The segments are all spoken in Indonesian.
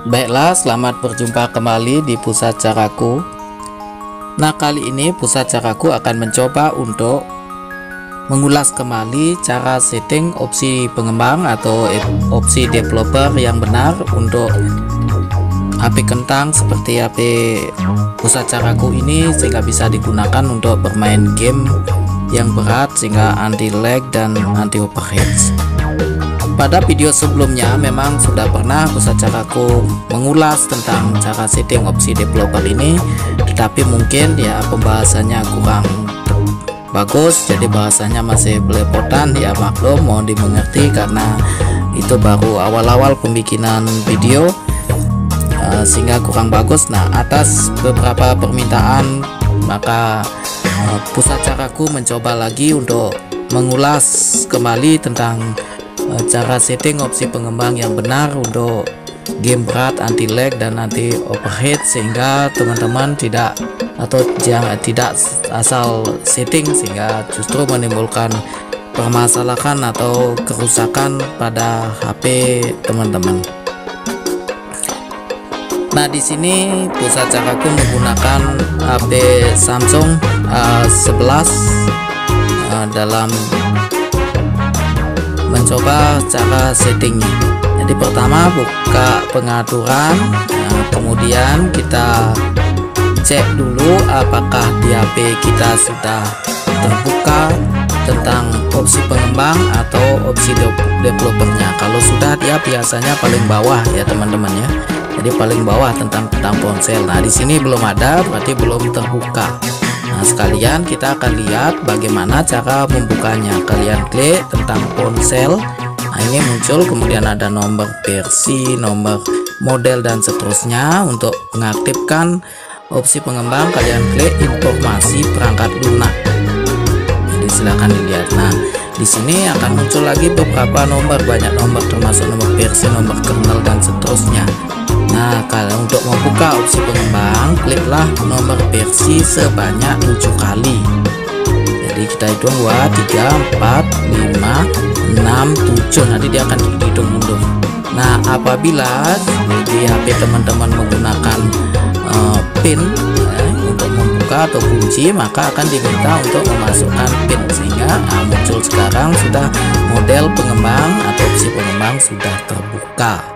Baiklah, selamat berjumpa kembali di Pusat Caraku. Nah, kali ini Pusat Caraku akan mencoba untuk mengulas kembali cara setting opsi pengembang atau opsi developer yang benar untuk HP kentang seperti HP Pusat Caraku ini, sehingga bisa digunakan untuk bermain game yang berat sehingga anti lag dan anti overheat. Pada video sebelumnya memang sudah pernah Pusat Caraku mengulas tentang cara setting opsi developer ini, tetapi mungkin ya pembahasannya kurang bagus, jadi bahasanya masih belepotan, ya maklum, mohon dimengerti karena itu baru awal-awal pembikinan video sehingga kurang bagus. Nah, atas beberapa permintaan maka Pusat Caraku mencoba lagi untuk mengulas kembali tentang cara setting opsi pengembang yang benar untuk game berat, anti lag dan anti overheat, sehingga teman-teman tidak asal setting sehingga justru menimbulkan permasalahan atau kerusakan pada HP teman-teman. Nah, di sini Pusat Caraku menggunakan HP Samsung A11 dalam mencoba cara settingnya. Jadi pertama buka pengaturan, kemudian kita cek dulu apakah di HP kita sudah terbuka tentang opsi pengembang atau opsi developernya. Kalau sudah, dia biasanya paling bawah ya teman-teman ya. Jadi paling bawah tentang ponsel. Nah, di sini belum ada, berarti belum terbuka. Nah, sekalian kita akan lihat bagaimana cara membukanya. Kalian klik tentang ponsel. Nah, ini muncul, kemudian ada nomor versi, nomor model dan seterusnya. Untuk mengaktifkan opsi pengembang, kalian klik informasi perangkat lunak. Jadi silahkan dilihat. Nah, di sini akan muncul lagi beberapa nomor, banyak nomor termasuk nomor versi, nomor kernel dan seterusnya. Nah, kalau untuk membuka opsi pengembang, kliklah nomor versi sebanyak 7 kali. Jadi kita hitung 2, 3, 4, 5, 6, 7. Nanti dia akan dihitung mundur. Nah, apabila di HP teman-teman menggunakan pin untuk membuka atau kunci, maka akan diminta untuk memasukkan pin, sehingga muncul sekarang sudah model pengembang atau opsi pengembang sudah terbuka.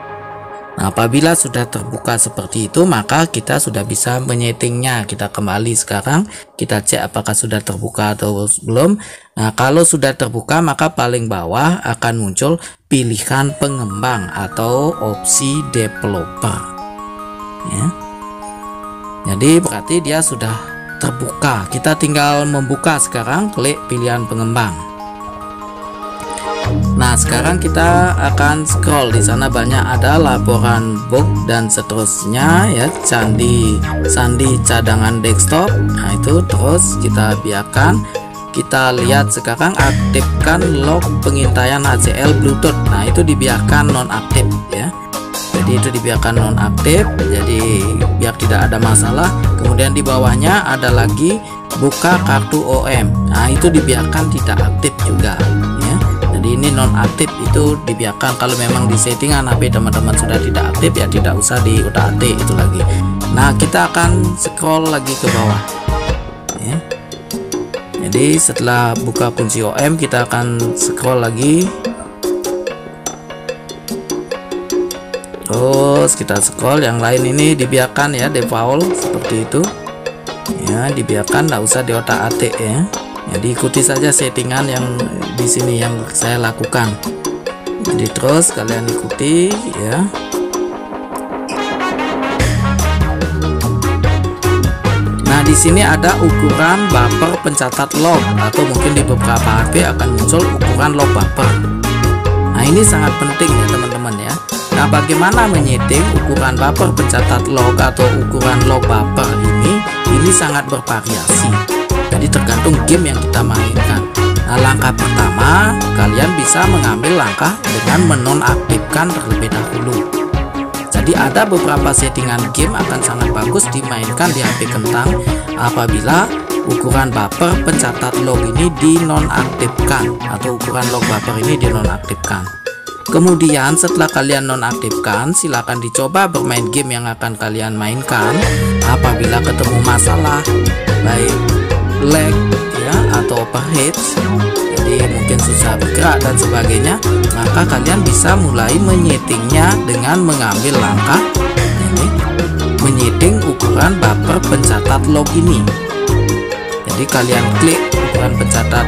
Nah, apabila sudah terbuka seperti itu, maka kita sudah bisa menyetingnya. Kita kembali sekarang, kita cek apakah sudah terbuka atau belum. Nah, kalau sudah terbuka, maka paling bawah akan muncul pilihan pengembang atau opsi developer ya. Jadi berarti dia sudah terbuka. Kita tinggal membuka sekarang, klik pilihan pengembang. Nah, sekarang kita akan scroll. Di sana banyak ada laporan bug dan seterusnya ya, sandi cadangan desktop. Nah, itu terus kita biarkan. Kita lihat sekarang, aktifkan log pengintaian ACL Bluetooth. Nah, itu dibiarkan nonaktif ya. Jadi itu dibiarkan nonaktif, jadi biar tidak ada masalah. Kemudian di bawahnya ada lagi buka kartu OM. Nah, itu dibiarkan tidak aktif juga ya. Jadi ini nonaktif, itu dibiarkan. Kalau memang di settingan HP teman-teman sudah tidak aktif, ya tidak usah diutak-atik itu lagi. Nah, kita akan scroll lagi ke bawah ya. Jadi setelah buka kunci OM, kita akan scroll lagi. Terus kita scroll, yang lain ini dibiarkan ya, default seperti itu ya, dibiarkan, tidak usah diotak-atik ya. Jadi ikuti saja settingan yang di sini yang saya lakukan. Jadi terus kalian ikuti ya. Nah, di sini ada ukuran buffer pencatat log, atau mungkin di beberapa HP akan muncul ukuran log buffer. Nah, ini sangat penting ya teman-teman ya. Nah, bagaimana menyeting ukuran buffer pencatat log atau ukuran log buffer ini sangat bervariasi. Jadi tergantung game yang kita mainkan. Nah, langkah pertama, kalian bisa mengambil langkah dengan menonaktifkan terlebih dahulu. Jadi ada beberapa settingan game akan sangat bagus dimainkan di HP kentang apabila ukuran buffer pencatat log ini dinonaktifkan atau ukuran log buffer ini dinonaktifkan. Kemudian setelah kalian nonaktifkan, silakan dicoba bermain game yang akan kalian mainkan. Apabila ketemu masalah baik lag ya atau overheat, jadi mungkin susah bergerak dan sebagainya, maka kalian bisa mulai menyetingnya dengan mengambil langkah ini, menyeting ukuran buffer pencatat log ini. Jadi kalian klik ukuran pencatat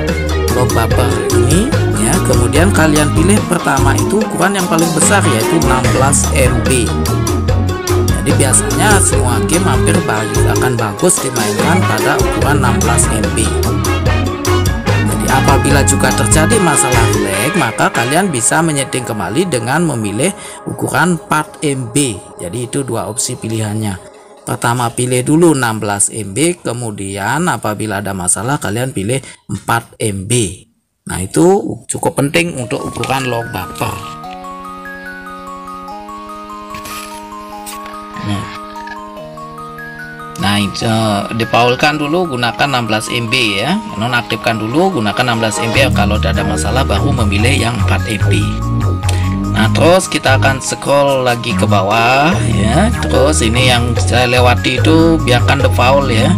log buffer ini ya, kemudian kalian pilih pertama itu ukuran yang paling besar, yaitu 16 MB. Jadi biasanya semua game hampir akan bagus dimainkan pada ukuran 16 MB. Jadi apabila juga terjadi masalah lag, maka kalian bisa menyeting kembali dengan memilih ukuran 4 MB. Jadi itu dua opsi pilihannya. Pertama pilih dulu 16 MB, kemudian apabila ada masalah kalian pilih 4 MB. Nah itu cukup penting untuk ukuran log buffer. Nah dipaulkan dulu gunakan 16 MB ya, nonaktifkan dulu gunakan 16 MB. Kalau ada masalah baru memilih yang 4 MB. Nah terus kita akan scroll lagi ke bawah ya, terus ini yang saya lewati itu biarkan default ya.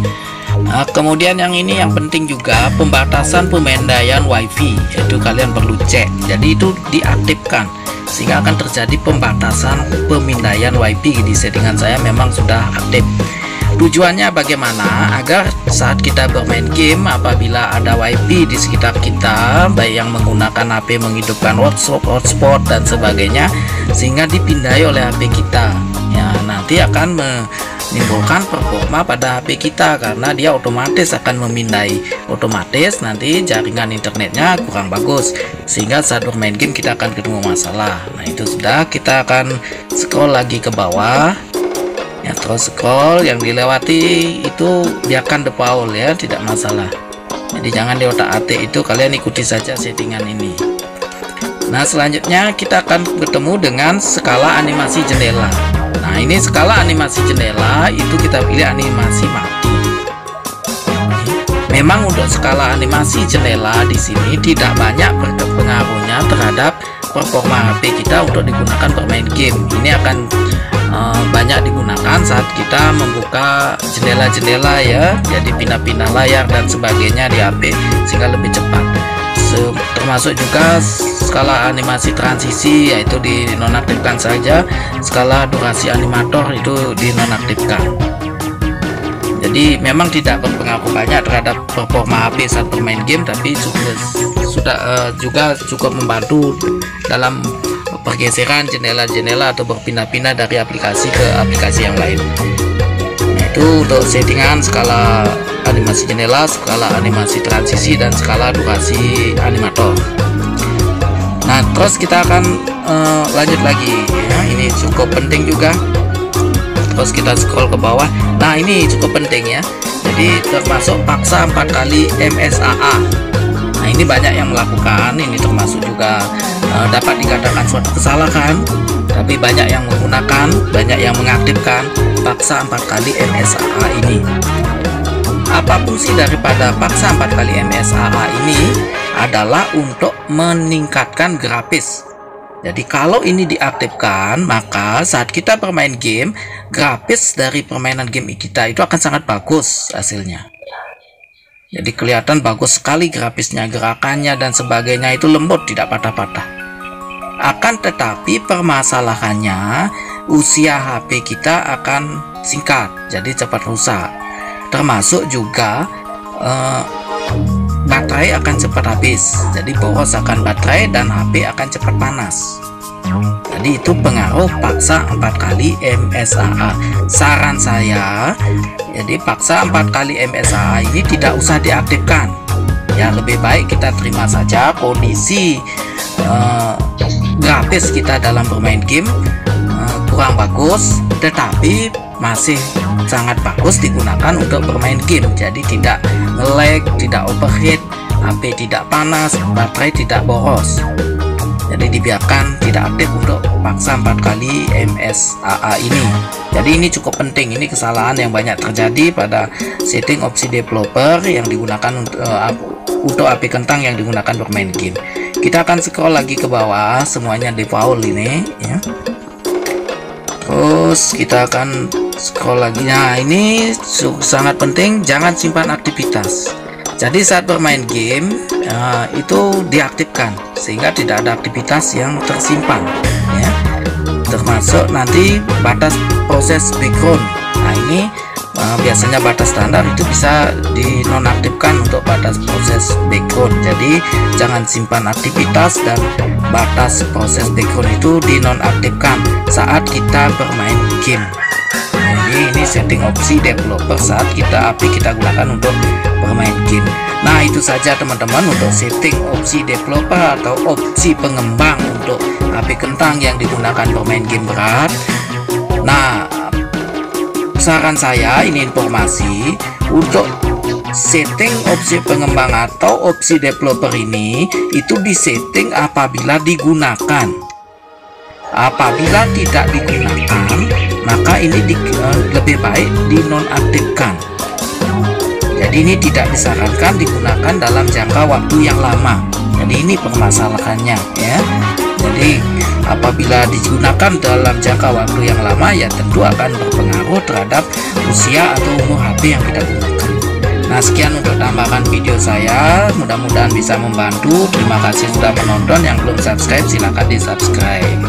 Nah kemudian yang ini yang penting juga, pembatasan pemindaian WiFi, itu kalian perlu cek. Jadi itu diaktifkan sehingga akan terjadi pembatasan pemindaian WiFi. Di settingan saya memang sudah aktif. Tujuannya bagaimana? Agar saat kita bermain game, apabila ada WiFi di sekitar kita, baik yang menggunakan HP menghidupkan hotspot dan sebagainya, sehingga dipindai oleh HP kita ya, nanti akan menimbulkan performa pada HP kita, karena dia otomatis akan memindai, otomatis nanti jaringan internetnya kurang bagus, sehingga saat bermain game kita akan ketemu masalah. Nah itu sudah, kita akan scroll lagi ke bawah ya, terus scroll, yang dilewati itu biarkan default ya, tidak masalah. Jadi jangan di otak-atik itu, kalian ikuti saja settingan ini. Nah selanjutnya kita akan bertemu dengan skala animasi jendela. Nah ini skala animasi jendela itu kita pilih animasi mati. Memang untuk skala animasi jendela di sini tidak banyak berpengaruhnya terhadap performa HP kita untuk digunakan bermain game. Ini akan banyak digunakan saat kita membuka jendela-jendela ya, jadi pindah-pindah layar dan sebagainya di HP sehingga lebih cepat. Termasuk juga skala animasi transisi, yaitu dinonaktifkan saja. Skala durasi animator itu dinonaktifkan. Jadi memang tidak berpengaruh banyak terhadap performa HP saat bermain game, tapi juga cukup membantu dalam pergeseran jendela-jendela atau berpindah-pindah dari aplikasi ke aplikasi yang lain. Nah, itu untuk settingan skala animasi jendela, skala animasi transisi, dan skala durasi animator. Nah terus kita akan lanjut lagi ya, ini cukup penting juga. Terus kita scroll ke bawah. Nah ini cukup penting ya, jadi termasuk paksa 4 kali MSAA. Nah ini banyak yang melakukan, ini termasuk juga dapat dikatakan suatu kesalahan, tapi banyak yang menggunakan, banyak yang mengaktifkan paksa 4 kali MSAA ini. Apa fungsi daripada paksa 4 kali MSAA ini? Adalah untuk meningkatkan grafis. Jadi kalau ini diaktifkan, maka saat kita bermain game, grafis dari permainan game kita itu akan sangat bagus hasilnya. Jadi kelihatan bagus sekali grafisnya, gerakannya dan sebagainya itu lembut, tidak patah-patah. Akan tetapi permasalahannya, usia HP kita akan singkat, jadi cepat rusak. Termasuk juga baterai akan cepat habis, jadi boros akan baterai dan HP akan cepat panas. Jadi itu pengaruh paksa 4 kali MSAA. Saran saya, jadi paksa 4 kali MSAA ini tidak usah diaktifkan ya, lebih baik kita terima saja kondisi grafis kita dalam bermain game kurang bagus, tetapi masih sangat bagus digunakan untuk bermain game. Jadi tidak nge-lag, tidak overheat, HP tidak panas, baterai tidak boros. Jadi dibiarkan tidak aktif untuk paksa 4 kali MSAA ini. Jadi ini cukup penting, ini kesalahan yang banyak terjadi pada setting opsi developer yang digunakan untuk HP kentang yang digunakan bermain game. kita akan scroll lagi ke bawah, semuanya default ini ya. Terus kita akan scroll lagi. Nah, ini sangat penting, jangan simpan aktivitas. Jadi saat bermain game itu diaktifkan sehingga tidak ada aktivitas yang tersimpan ya. Termasuk nanti batas proses background. Nah, ini biasanya batas standar itu bisa dinonaktifkan untuk batas proses background. Jadi jangan simpan aktivitas dan batas proses background itu dinonaktifkan saat kita bermain game. Jadi ini setting opsi developer saat API kita gunakan untuk bermain game. Nah, itu saja teman-teman untuk setting opsi developer atau opsi pengembang untuk API Kentang yang digunakan bermain game berat. Nah, saran saya ini informasi untuk setting opsi pengembang atau opsi developer ini itu disetting apabila digunakan. Apabila tidak digunakan, maka ini lebih baik dinonaktifkan. Jadi ini tidak disarankan digunakan dalam jangka waktu yang lama. Jadi ini permasalahannya ya. Jadi apabila digunakan dalam jangka waktu yang lama ya tentu akan berpengaruh terhadap usia atau umur HP yang kita gunakan. Nah, sekian untuk tambahan video saya, mudah-mudahan bisa membantu. Terima kasih sudah menonton. Yang belum subscribe silahkan di subscribe.